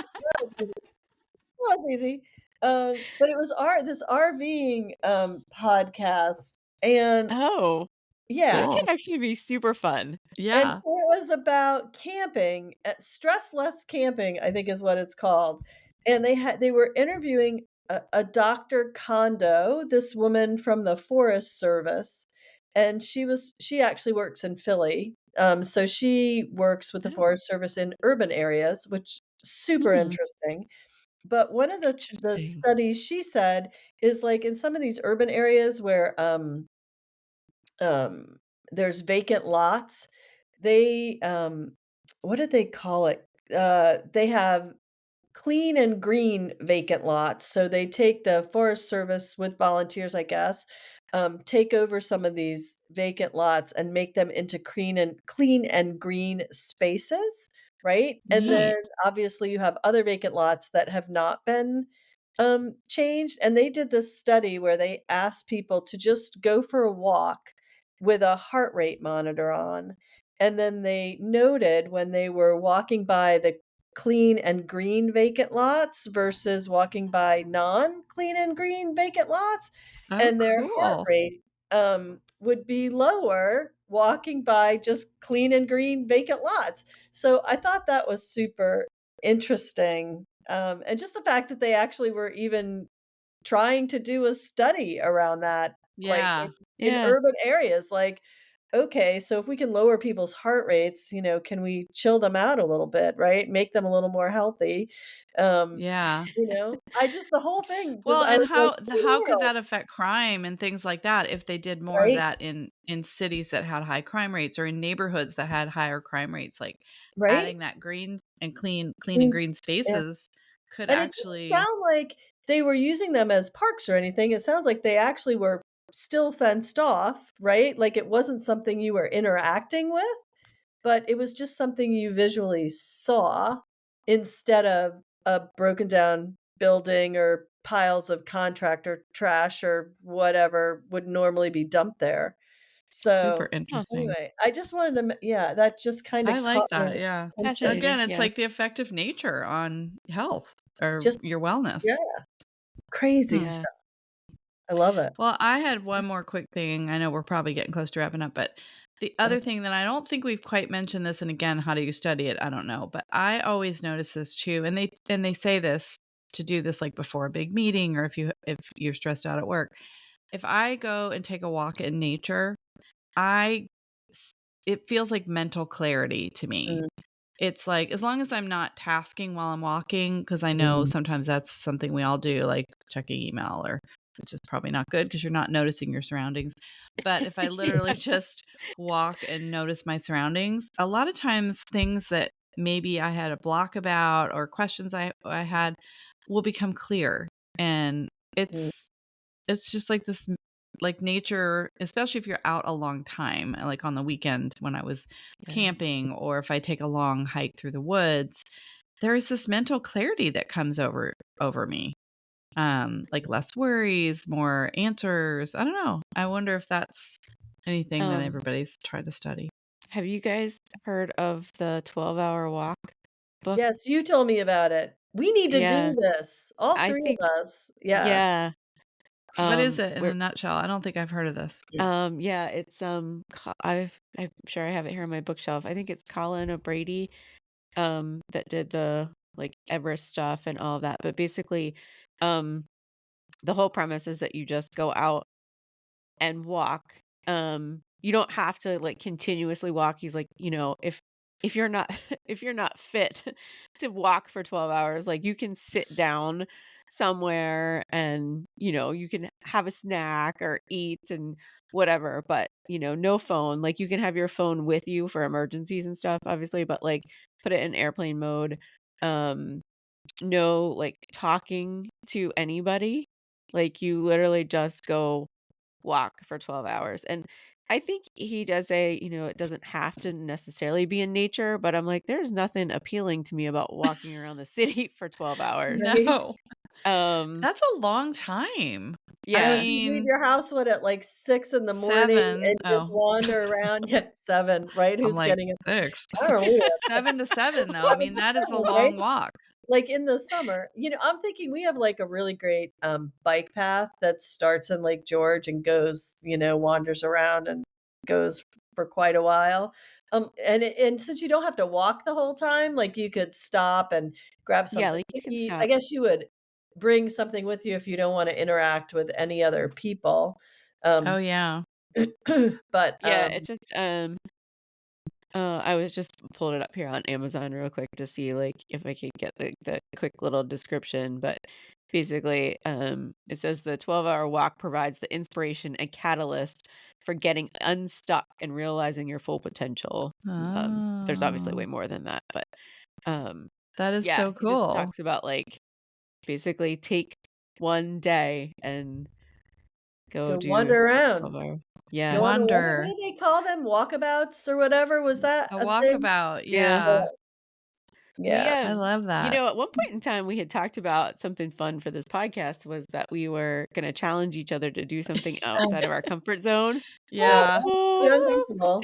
well, it's easy. But it was this RVing, podcast, and Oh, yeah, that can Cool. actually be super fun. and Yeah. so it was about camping, stress less camping, I think is what it's called, and they were interviewing a Dr. Kondo, this woman from the Forest Service, and she actually works in Philly, so she works with the Oh, Forest Service in urban areas, which super Hmm. interesting. But one of the interesting. studies she said is, like, in some of these urban areas where, um, there's vacant lots, they, what did they call it? They have clean and green vacant lots, so they take the Forest Service with volunteers, I guess, take over some of these vacant lots and make them into clean and green spaces, right? And then, Neat. obviously, you have other vacant lots that have not been, changed, and they did this study where they asked people to just go for a walk with a heart rate monitor on, and then they noted when they were walking by the clean and green vacant lots versus walking by non-clean and green vacant lots, Oh, and their heart cool. rate, would be lower walking by just clean and green vacant lots. So I thought that was super interesting, and just the fact that they actually were even trying to do a study around that, like, Yeah. in Yeah. urban areas, like, okay, so if we can lower people's heart rates, can we chill them out a little bit, right? Make them a little more healthy. Um, Yeah. I just the whole thing just Well, I and was like, how could "Real," that affect crime and things like that if they did more of right? that in cities that had high crime rates or in neighborhoods that had higher crime rates, like, Right? adding that green and clean and Means green yeah, spaces could and it didn't actually. sound like they were using them as parks or anything, it sounds like they actually were still fenced off, right? Like, it wasn't something you were interacting with? But it was just something you visually saw instead of a broken down building or piles of contractor trash or whatever would normally be dumped there. Super So, Huh, interesting. anyway, I just wanted to yeah, that just kinda I like caught my that, yeah. attention. Again, fascinating, it's yeah. like the effect of nature on health It's or just your yeah, wellness. crazy Hmm. Yeah. stuff. I love it. Well, I had one more quick thing. I know we're probably getting close to wrapping up, but the other Okay. thing that I don't think we've quite mentioned this, and again, how do you study it? I don't know, but I always notice this too, and they say this to do this like before a big meeting or if you're stressed out at work. If I go and take a walk in nature, I s- it feels like mental clarity to me. Mm, It's like, as long as I'm not tasking while I'm walking, because I know mm. sometimes that's something we all do, like checking email or which is probably not good because 'cause you're not noticing your surroundings. But if I literally Yeah. just walk and notice my surroundings, a lot of times things that maybe I had a block about or questions I had will become clear. And Mm, it's just like this like nature, especially if you're out a long time, like on the weekend when I was Yeah. camping or if I take a long hike through the woods, there is this mental clarity that comes over me. Like less worries, more answers. I don't know. I wonder if that's anything that Um, everybody's tried to study. have you guys heard of the 12-Hour Walk book? yes, you told me about it. We need to Yeah, do this, all I 3 think of us. Yeah. yeah. What is it in a Where nutshell? I don't think I've heard of this. yeah, it's I'm sure I have it here on my bookshelf. I think it's Colin O'Brady that did the like Everest stuff and all of that. But basically, um the whole premise is that you just go out and walk. You don't have to like continuously walk. He's like, if you're not if you're not fit to walk for 12 hours, like you can sit down somewhere and, you can have a snack or eat and whatever, but no phone. Like you can have your phone with you for emergencies and stuff, obviously, but like put it in airplane mode. Um no like talking to anybody. Like you literally just go walk for 12 hours. And I think he does say, it doesn't have to necessarily be in nature, but I'm like, there's nothing appealing to me about walking around the city for 12 hours. Right? No. Um, That's a long time. I Now, yeah. do you leave mean, your house, what, at, like, 6 in the morning 7. and just Oh, wander around? Yeah, 7, right? I'm Who's like, getting it? 6. I don't know, we have 7 to 7, though. I 7 mean, to that is a 7, right? long walk. Like, in the summer, I'm thinking we have, like, a really great, bike path that starts in Lake George and goes, wanders around and goes for quite a while. And since you don't have to walk the whole time, like, you could stop and grab Yeah, something like you to can eat. I stop. guess you would bring something with you if you don't wanna interact with any other people. Oh, Um, yeah. but, Yeah, it just I was just pulled it up here on Amazon real quick to see like if I could get the quick little description, but basically it says the 12-hour walk provides the inspiration and catalyst for getting unstuck and realizing your full potential. There's obviously way Oh, more than that, but um that is yeah, so he just cool. talks about like basically take one day and go go do wander around. 12 hour. Yeah. Go on a what Wonder. do they call them? Walkabouts or whatever? Was that A a thing? walkabout, Yeah. Yeah, yeah. We, yeah. I love that. at one point in time, we had talked about something fun for this podcast was that we were going to challenge each other to do something outside of our comfort zone. Yeah, Yeah. be Oh, uncomfortable.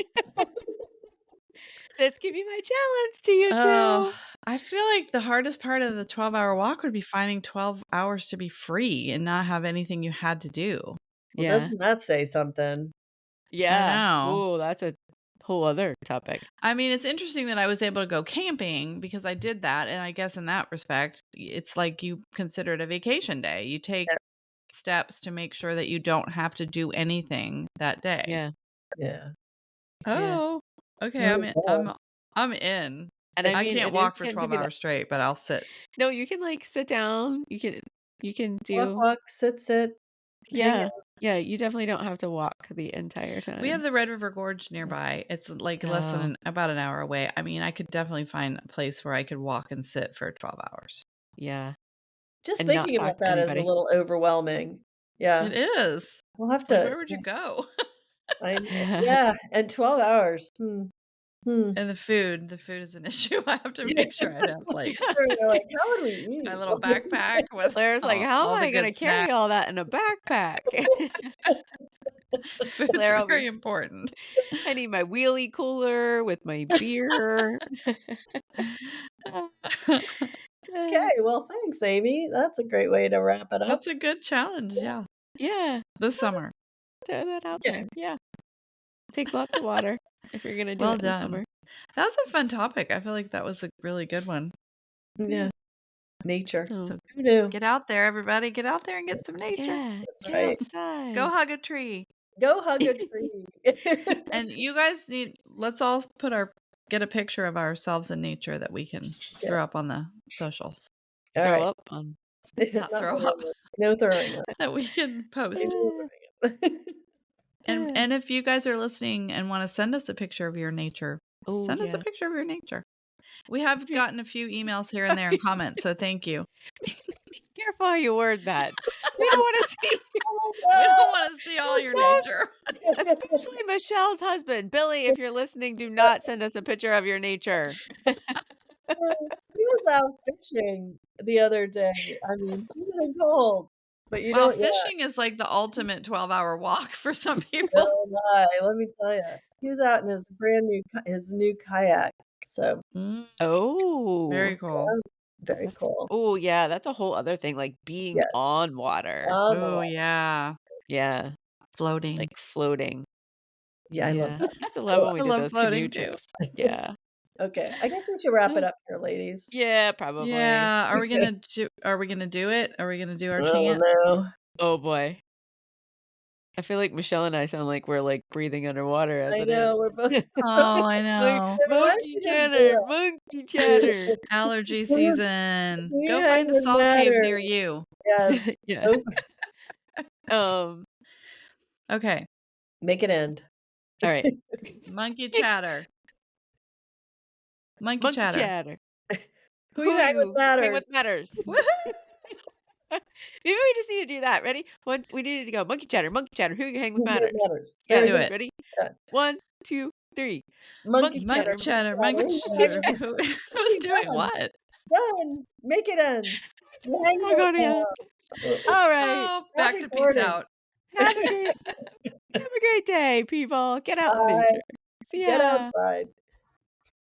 this could be my challenge to you Oh, too. I feel like the hardest part of the 12-hour walk would be finding 12 hours to be free and not have anything you had to do. Well, Yeah. doesn't that say something? I Yeah. know. Oh, that's a whole other topic. I mean, it's interesting that I was able to go camping because I did that, and I guess in that respect, it's like you consider it a vacation day. You take Yeah, steps to make sure that you don't have to do anything that day. Yeah. yeah. Yeah. Oh, okay, Oh, wow. I'm in. And I I I mean, can't it is walk for can to 12 be that. hours straight, but I'll sit. No, you can like sit down. You can walk, do. walk, sit, hang Yeah. out. Yeah. You definitely don't have to walk the entire We have time. the Red River Gorge nearby. It's like less than Oh, about an hour away. I mean, I could definitely find a place where I could walk and sit for 12 hours. yeah. Just And not thinking talk about to that is a anybody. little overwhelming. Yeah, It is. we'll have Like, to where would you go? yeah, and 12 hours. Hmm. And the food is an issue. I have to make sure I have, like, We're like, "How would we my eat?" little backpack with Claire's like, "How am all the I gonna good carry snacks. all that in a backpack?" Food's Claire will very be important. I need my wheelie cooler with my beer. Uh, Okay, well, thanks, Amy. That's a great way to wrap it up. That's a good challenge, yeah. yeah, This summer. throw that out Yeah, there. Yeah. Take lots of water if you're gonna do Well it this done. summer. That's a fun topic. I feel like that was a really good one. Yeah. yeah, nature. So, So Who knew? get out there, everybody. Get out there and get some nature. yeah, That's get right. Go outside. hug a tree. Go hug a tree. And you guys let's all get a picture of ourselves in nature that we can Yeah, throw up on the socials. Throw alright. up on. Not Not throw up, literally. No throwing up. that we can post. No Yeah, throwing up. yeah. And if you guys are listening and want to send us a picture of your nature, Oh, send us a yeah. picture of your nature. We have If you're gotten a few emails here and there and comments, so thank you. careful how you word that. We don't wanna see Oh We my don't want to see all your nature. god! especially Michelle's husband. Billy, if you're listening, do not send us a picture of your nature. He was out fishing the other day. I mean, freezing cold, but you Wow, don't yeah, fishing is like the ultimate 12-hour walk for some people. oh my, let me tell you. He was out in his brand new his new kayak, so Mm, Oh. very cool. Very cool. Oh, yeah, that's a whole other thing, like, being Yes. on water. On the Oh, water. yeah. Yeah, Floating. like, floating. Yeah, I love Yeah, that. used to I love love when we I did love those canoe floating too. trips. Yeah. Okay, I guess we should wrap it up here, ladies. Yeah, probably. Yeah, are we gonna do it? Are we gonna do our Oh, chant? no. Oh, boy. I feel like Michelle and I sound like we're, like, breathing underwater as I it is. know, we're both Oh, I Like, know. why don't monkey you just do chatter, monkey chatter. it? Allergy season. We Go hang find a with salt cave matter. near you. Yes. Yeah. Oh, Um, Okay. make it end. alright. Monkey chatter. Monkey Monkey chatter. chatter. Who Who you hang with you hang with matters. matters. Woohoo! Maybe we just need to do that. Ready? One, we needed to go monkey chatter, monkey chatter. Who you hang with Who hang with matters. matters. Yeah, Very Do good. it. ready? Yeah. 1, 2, 3. Monkey Monkey Monkey chatter, chatter, monkey chatter, chatter. monkey Who hang chatter. with Who's matters. doing Done. what? Done. Make it end. We're Oh hanging my with god, yeah. matters. All right. Oh, back Happy to peace morning. out. Have a great day, people. Get out in Bye. nature. See Get ya. outside.